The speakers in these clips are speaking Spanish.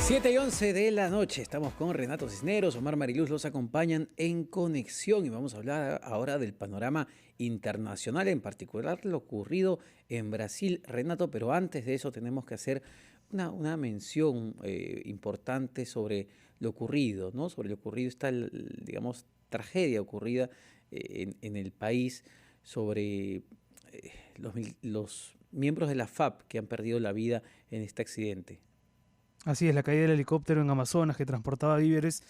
7:11 de la noche, estamos con Renato Cisneros, Omar Mariluz los acompañan en Conexión y vamos a hablar ahora del panorama internacional, en particular lo ocurrido en Brasil, Renato, pero antes de eso tenemos que hacer una mención importante sobre lo ocurrido, ¿no? Sobre lo ocurrido, esta, digamos, tragedia ocurrida en el país sobre los miembros de la FAP que han perdido la vida en este accidente. Así es, la caída del helicóptero en Amazonas que transportaba víveres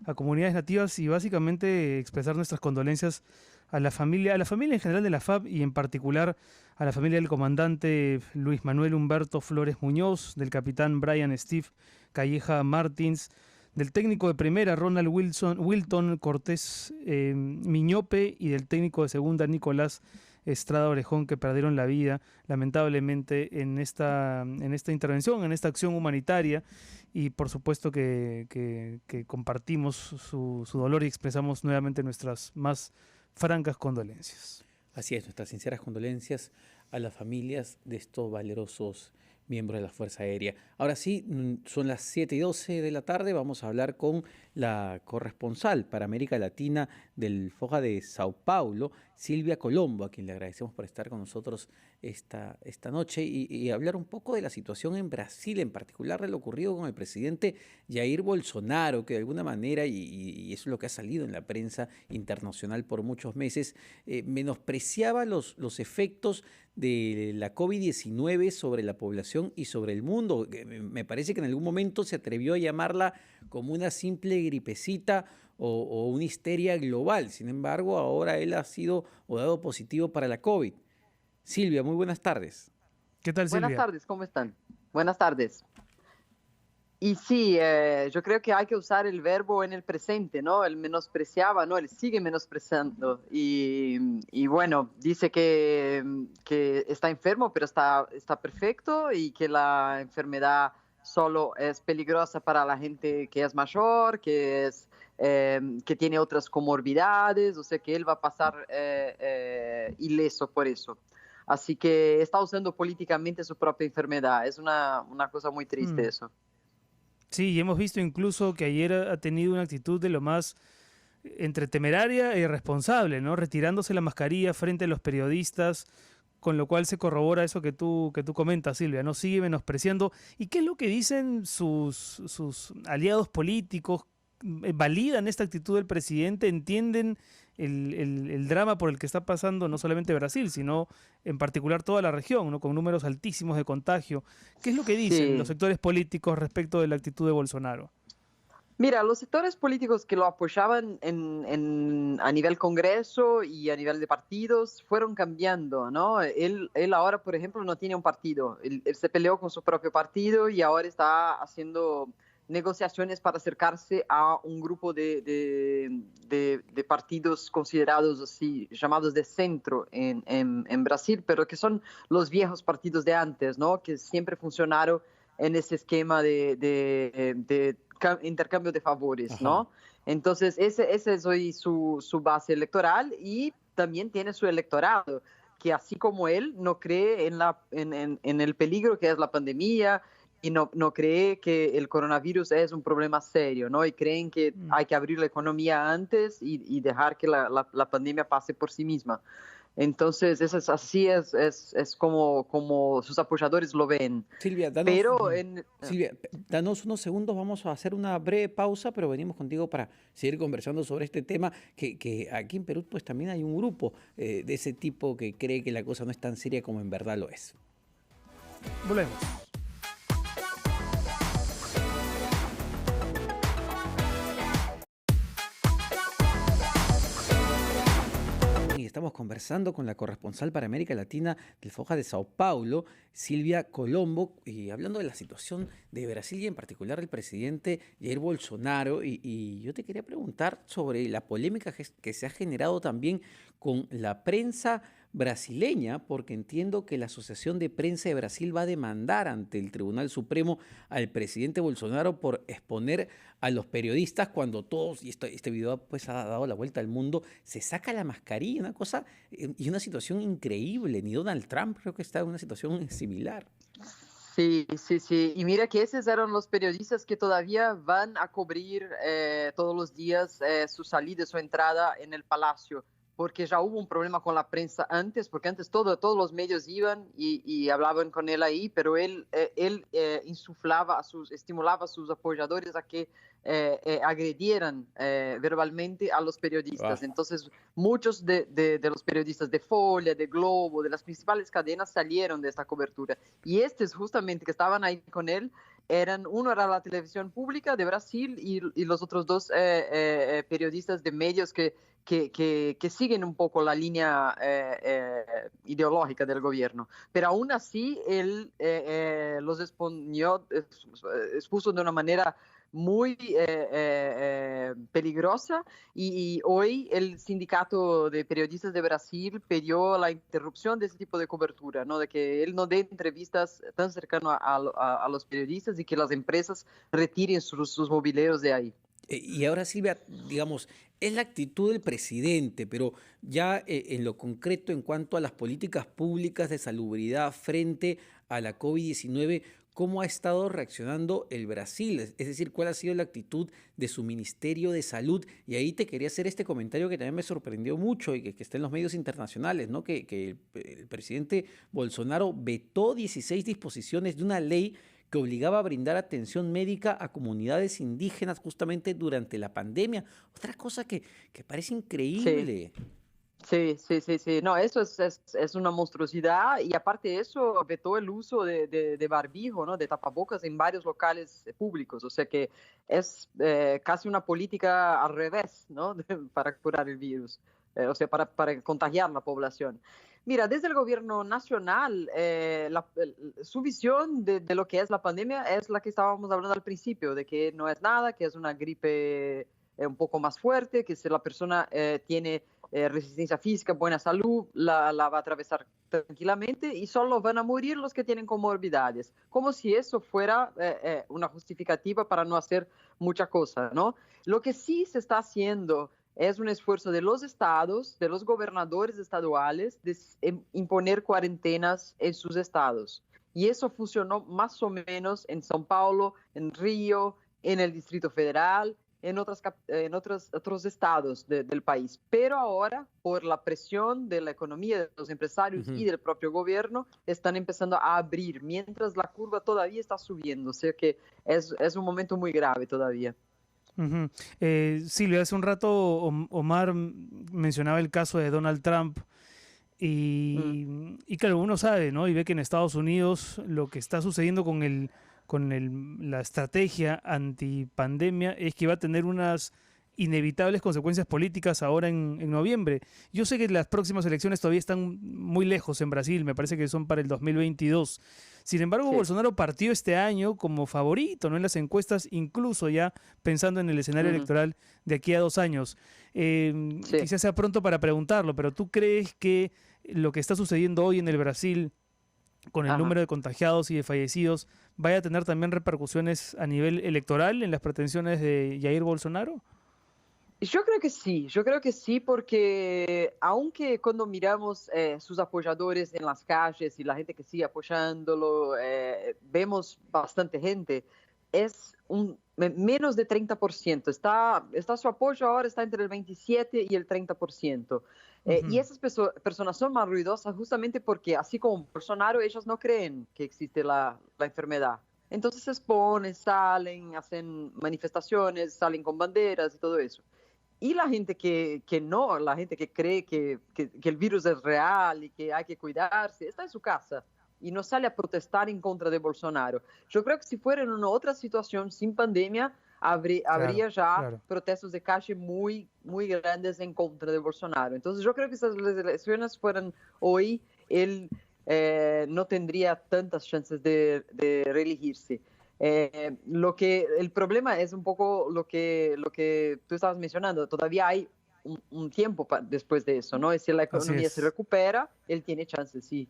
a comunidades nativas y básicamente expresar nuestras condolencias a la familia en general de la FAB y en particular a la familia del comandante Luis Manuel Humberto Flores Muñoz, del capitán Brian Steve Calleja Martins, del técnico de primera Ronald Wilton Cortés Miñope y del técnico de segunda Nicolás Estrada Orejón, que perdieron la vida lamentablemente en esta intervención, en esta acción humanitaria, y por supuesto que compartimos su dolor y expresamos nuevamente nuestras más francas condolencias. Así es, nuestras sinceras condolencias a las familias de estos valerosos miembros de la Fuerza Aérea. Ahora sí, son las 7:12 de la tarde, vamos a hablar con la corresponsal para América Latina del Foja de Sao Paulo, Silvia Colombo, a quien le agradecemos por estar con nosotros esta noche y hablar un poco de la situación en Brasil, en particular de lo ocurrido con el presidente Jair Bolsonaro, que de alguna manera, y eso es lo que ha salido en la prensa internacional por muchos meses, menospreciaba los efectos de la COVID-19 sobre la población y sobre el mundo. Me parece que en algún momento se atrevió a llamarla como una simple gripecita o una histeria global. Sin embargo, ahora él ha sido o dado positivo para la COVID. Silvia, muy buenas tardes. ¿Qué tal, Silvia? Buenas tardes, ¿cómo están? Buenas tardes. Y sí, yo creo que hay que usar el verbo en el presente, ¿no? Él menospreciaba, ¿no? Él sigue menospreciando. Y bueno, dice que está enfermo, pero está perfecto y que la enfermedad solo es peligrosa para la gente que es mayor, que tiene otras comorbilidades, o sea que él va a pasar ileso por eso. Así que está usando políticamente su propia enfermedad. Es una cosa muy triste eso. Sí, y hemos visto incluso que ayer ha tenido una actitud de lo más entre temeraria e irresponsable, ¿no? Retirándose la mascarilla frente a los periodistas, con lo cual se corrobora eso que tú comentas, Silvia, ¿no? Sigue menospreciando. ¿Y qué es lo que dicen sus aliados políticos? ¿Validan esta actitud del presidente? ¿Entienden el drama por el que está pasando no solamente Brasil, sino en particular toda la región, ¿no? Con números altísimos de contagio? ¿Qué es lo que dicen los sectores políticos respecto de la actitud de Bolsonaro? Mira, los sectores políticos que lo apoyaban a nivel Congreso y a nivel de partidos fueron cambiando, ¿no? Él ahora, por ejemplo, no tiene un partido. Él se peleó con su propio partido y ahora está haciendo negociaciones para acercarse a un grupo de partidos considerados así, llamados de centro en Brasil, pero que son los viejos partidos de antes, ¿no? Que siempre funcionaron en ese esquema de intercambio de favores. Ajá. ¿No? Entonces, ese es hoy su base electoral y también tiene su electorado, que así como él no cree en el peligro que es la pandemia y no cree que el coronavirus es un problema serio, ¿no? Y creen que hay que abrir la economía antes y dejar que la pandemia pase por sí misma. Entonces, así es como sus apoyadores lo ven. Silvia, danos unos segundos, vamos a hacer una breve pausa, pero venimos contigo para seguir conversando sobre este tema, que aquí en Perú pues también hay un grupo de ese tipo que cree que la cosa no es tan seria como en verdad lo es. Volvemos. Estamos conversando con la corresponsal para América Latina del Foja de Sao Paulo, Silvia Colombo, y hablando de la situación de Brasil y en particular el presidente Jair Bolsonaro. Y yo te quería preguntar sobre la polémica que se ha generado también con la prensa brasileña, porque entiendo que la Asociación de Prensa de Brasil va a demandar ante el Tribunal Supremo al presidente Bolsonaro por exponer a los periodistas cuando todos, y este video pues ha dado la vuelta al mundo, se saca la mascarilla, una cosa y una situación increíble. Ni Donald Trump creo que está en una situación similar. Sí, sí, sí. Y mira que esos eran los periodistas que todavía van a cubrir todos los días su salida, su entrada en el palacio, porque ya hubo un problema con la prensa antes, porque antes todos los medios iban y hablaban con él ahí, pero él insuflaba, estimulaba a sus apoyadores a que agredieran verbalmente a los Ah, periodistas. Entonces, muchos de los periodistas de Folha, de Globo, de las principales cadenas salieron de esta cobertura. Y estos justamente que estaban ahí con él, uno era la televisión pública de Brasil y los otros dos periodistas de medios que siguen un poco la línea ideológica del gobierno. Pero aún así, él los expuso de una manera muy peligrosa y hoy el sindicato de periodistas de Brasil pidió la interrupción de ese tipo de cobertura, ¿no? De que él no dé entrevistas tan cercano a los periodistas y que las empresas retiren sus mobileros de ahí. Y ahora, Silvia, digamos, es la actitud del presidente, pero ya en lo concreto, en cuanto a las políticas públicas de salubridad frente a la COVID-19, ¿cómo ha estado reaccionando el Brasil? Es decir, ¿cuál ha sido la actitud de su Ministerio de Salud? Y ahí te quería hacer este comentario que también me sorprendió mucho y que está en los medios internacionales, ¿no? Que el presidente Bolsonaro vetó 16 disposiciones de una ley que obligaba a brindar atención médica a comunidades indígenas justamente durante la pandemia. Otra cosa que parece Sí. increíble. Sí, sí, sí, sí. No, eso es una monstruosidad y aparte de eso vetó el uso de barbijo, ¿no? De tapabocas en varios locales públicos. O sea que es casi una política al revés, ¿no? Para curar el virus, o sea, para contagiar la población. Mira, desde el gobierno nacional, su visión de lo que es la pandemia es la que estábamos hablando al principio, de que no es nada, que es una gripe un poco más fuerte, que si la persona tiene resistencia física, buena salud, la va a atravesar tranquilamente y solo van a morir los que tienen comorbilidades, como si eso fuera una justificativa para no hacer mucha cosa, ¿no? Lo que sí se está haciendo es un esfuerzo de los estados, de los gobernadores estaduales, de imponer cuarentenas en sus estados. Y eso funcionó más o menos en São Paulo, en Río, en el Distrito Federal, otros estados del país. Pero ahora, por la presión de la economía, de los empresarios y Ujú. del propio gobierno, están empezando a abrir, mientras la curva todavía está subiendo. O sea que es un momento muy grave todavía. Ujú. Silvia, hace un rato Omar mencionaba el caso de Donald Trump Mm. y claro, uno sabe, ¿no? Y ve que en Estados Unidos lo que está sucediendo la estrategia antipandemia es que va a tener unas inevitables consecuencias políticas ahora en noviembre. Yo sé que las próximas elecciones todavía están muy lejos en Brasil, me parece que son para el 2022. Sin embargo, Sí. Bolsonaro partió este año como favorito, ¿no? En las encuestas, incluso ya pensando en el escenario Ujú. electoral de aquí a 2 años. Sí. Quizás sea pronto para preguntarlo, pero ¿tú crees que lo que está sucediendo hoy en el Brasil con el Ajá. número de contagiados y de fallecidos vaya a tener también repercusiones a nivel electoral en las pretensiones de Jair Bolsonaro? Yo creo que sí, porque aunque cuando miramos sus apoyadores en las calles y la gente que sigue apoyándolo, vemos bastante gente, es menos de 30%. Está su apoyo ahora está entre el 27 y el 30%. Y Ujú. esas personas son más ruidosas justamente porque, así como Bolsonaro, ellos no creen que existe la enfermedad. Entonces se exponen, salen, hacen manifestaciones, salen con banderas y todo eso. Y la gente que no, la gente que cree que el virus es real y que hay que cuidarse, está en su casa y no sale a protestar en contra de Bolsonaro. Yo creo que si fuera en una otra situación sin pandemia, Claro, habría ya claro. protestos de calle muy, muy grandes en contra de Bolsonaro. Entonces yo creo que si las elecciones fueran hoy, él no tendría tantas chances de reelegirse. El problema es un poco lo que tú estabas mencionando. Todavía hay un tiempo después de eso, ¿no? Y si la Así economía se es. recupera, él tiene chances, sí.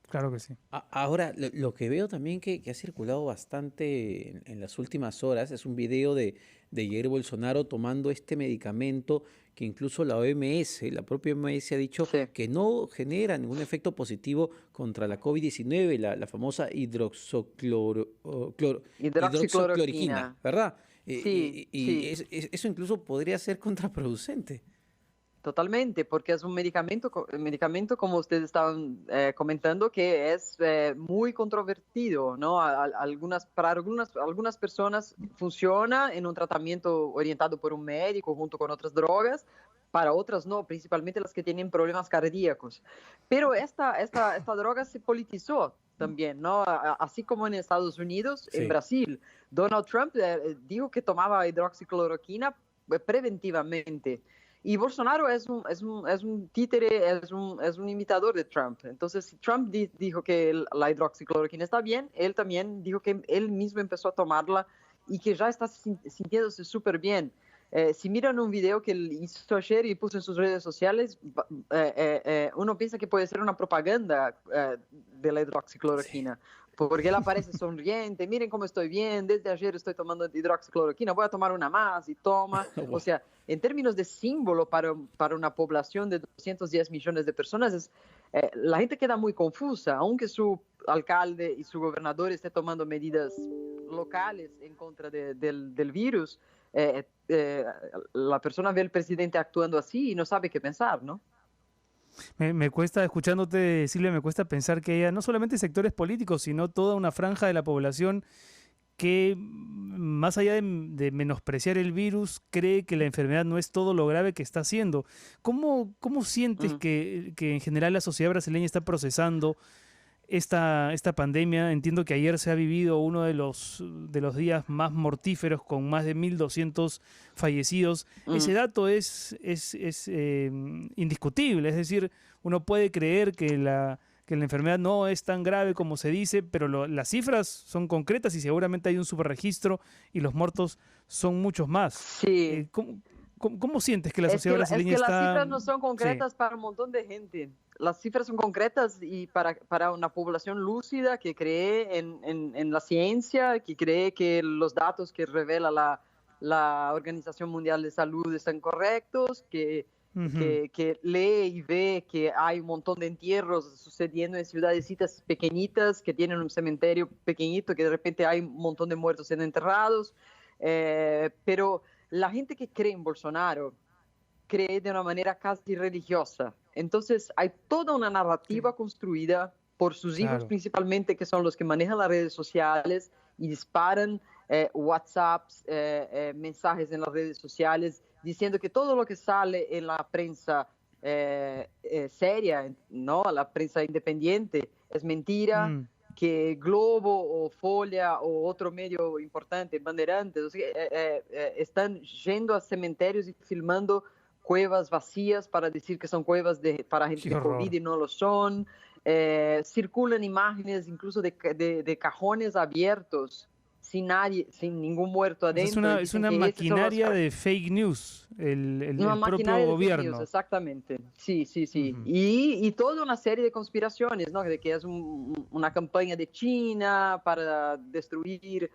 Claro que sí. Ahora, lo que veo también que ha circulado bastante en las últimas horas es un video de Jair Bolsonaro tomando este medicamento que incluso la OMS, la propia OMS ha dicho Sí, que no genera ningún efecto positivo contra la COVID-19, la famosa hidroxocloroquina, hidroxicloroquina. ¿verdad? Sí, sí. Eso incluso podría ser contraproducente. Totalmente, porque es un medicamento, medicamento como ustedes estaban comentando, que es muy controvertido, ¿no? Para algunas personas funciona en un tratamiento orientado por un médico junto con otras drogas, para otras no, principalmente las que tienen problemas cardíacos. Pero esta droga se politizó también, ¿no? Así como en Estados Unidos, en Sí. Brasil, Donald Trump dijo que tomaba hidroxicloroquina preventivamente. Y Bolsonaro es un títere, es un imitador de Trump. Entonces, si Trump dijo que la hidroxicloroquina está bien, él también dijo que él mismo empezó a tomarla y que ya está sintiéndose súper bien. Si miran un video que él hizo ayer y puso en sus redes sociales, uno piensa que puede ser una propaganda de la Sí. hidroxicloroquina, porque él aparece sonriente, miren cómo estoy bien, desde ayer estoy tomando hidroxicloroquina, voy a tomar una más y toma. O Wow. sea, en términos de símbolo para una población de 210 millones de personas, la gente queda muy confusa, aunque su alcalde y su gobernador esté tomando medidas locales en contra del virus. eh, eh, la persona ve al presidente actuando así y no sabe qué pensar, ¿no? Me cuesta, escuchándote, Silvia, me cuesta pensar que haya no solamente sectores políticos, sino toda una franja de la población que, más allá de menospreciar el virus, cree que la enfermedad no es todo lo grave que está haciendo. ¿Cómo sientes Mm. que en general la sociedad brasileña está procesando esta pandemia? Entiendo que ayer se ha vivido uno de los días más mortíferos con más de 1.200 fallecidos. Mm. Ese dato indiscutible, es decir, uno puede creer que la enfermedad no es tan grave como se dice, pero las cifras son concretas y seguramente hay un subregistro y los muertos son muchos más. Sí, ¿Cómo sientes que la sociedad es brasileña que las está? cifras no son Sí. concretas para un montón de gente. Las cifras son concretas y para una población lúcida que cree en la ciencia, que cree que los datos que revela la Organización Mundial de Salud están correctos, Ujú. que lee y ve que hay un montón de entierros sucediendo en ciudadecitas pequeñitas que tienen un cementerio pequeñito, que de repente hay un montón de muertos siendo enterrados. Pero la gente que cree en Bolsonaro cree de una manera casi religiosa. Entonces hay toda una Sí, narrativa construida por sus hijos claro. principalmente, que son los que manejan las redes sociales y disparan WhatsApps, mensajes en las redes sociales, diciendo que todo lo que sale en la prensa seria, ¿no? La prensa independiente, es mentira, Mm. que Globo o Folha o otro medio importante, Bandeirantes, o sea, están yendo a cementerios y filmando cuevas vacías para decir que son cuevas para gente Qué de COVID horror. y no lo son. Circulan imágenes incluso de cajones abiertos sin nadie, sin ningún muerto O sea, adentro y es dicen una que esos son los maquinaria de fake news, una el propio maquinaria de fake news, gobierno. exactamente. Sí, sí, sí. Ujú. Y toda una serie de conspiraciones, ¿no? De que es una campaña de China para destruir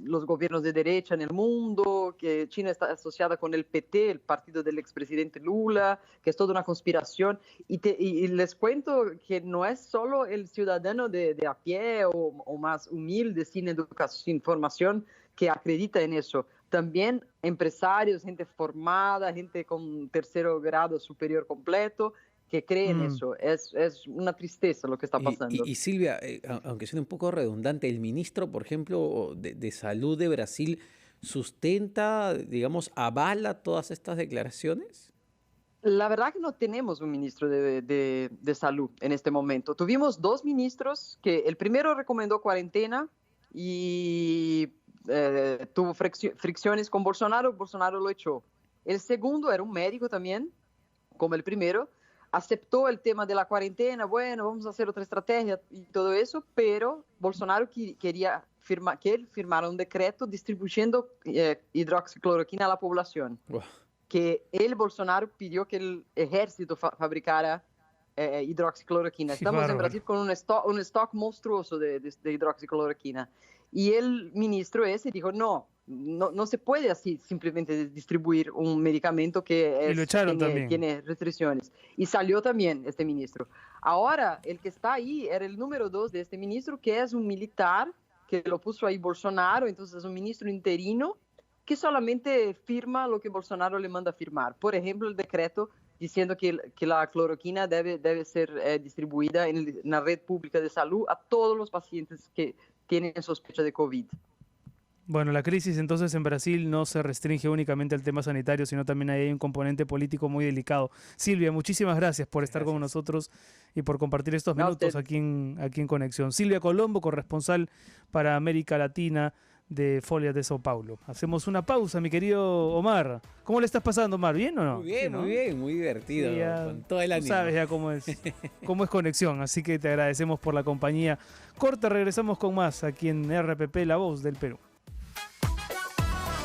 los gobiernos de derecha en el mundo, que China está asociada con el PT, el partido del expresidente Lula, que es toda una conspiración. Y les cuento que no es solo el ciudadano de a pie o más humilde, sin educación, sin formación, que acredita en eso. También empresarios, gente formada, gente con tercero grado superior completo, que creen Mm. eso. Es una tristeza lo que está pasando. Y Silvia, aunque suene un poco redundante, el ministro, por ejemplo, de Salud de Brasil, sustenta, digamos, avala todas estas declaraciones. La verdad que no tenemos un ministro de salud en este momento. Tuvimos dos ministros que el primero recomendó cuarentena y tuvo fricciones con Bolsonaro, Bolsonaro lo echó. El segundo era un médico también, como el primero, aceptó el tema de la cuarentena, bueno, vamos a hacer otra estrategia y todo eso, pero Bolsonaro quería que él firmara un decreto distribuyendo hidroxicloroquina a la población, Buah. que el Bolsonaro pidió que el ejército fabricara hidroxicloroquina. Qué Estamos en bárbaro. Brasil con un stock monstruoso de hidroxicloroquina. Y el ministro ese dijo, no se puede así simplemente distribuir un medicamento que Y lo echaron también. tiene restricciones. Y salió también este ministro. Ahora, el que está ahí era el número 2 de este ministro, que es un militar, que lo puso ahí Bolsonaro, entonces es un ministro interino, que solamente firma lo que Bolsonaro le manda firmar. Por ejemplo, el decreto diciendo que la cloroquina debe ser distribuida en la red pública de salud a todos los pacientes que tienen sospecha de COVID. Bueno, la crisis entonces en Brasil no se restringe únicamente al tema sanitario, sino también hay un componente político muy delicado. Silvia, muchísimas gracias por estar con nosotros y por compartir estos minutos aquí en Conexión. Silvia Colombo, corresponsal para América Latina de Folia de Sao Paulo. Hacemos una pausa, mi querido Omar. ¿Cómo le estás pasando, Omar? ¿Bien o no? Muy bien, Sí, ¿no? muy bien, muy divertido, Sí, ya con todo el tú ánimo. sabes ya cómo es Conexión, así que te agradecemos por la compañía. Corta, regresamos con más aquí en RPP, La Voz del Perú.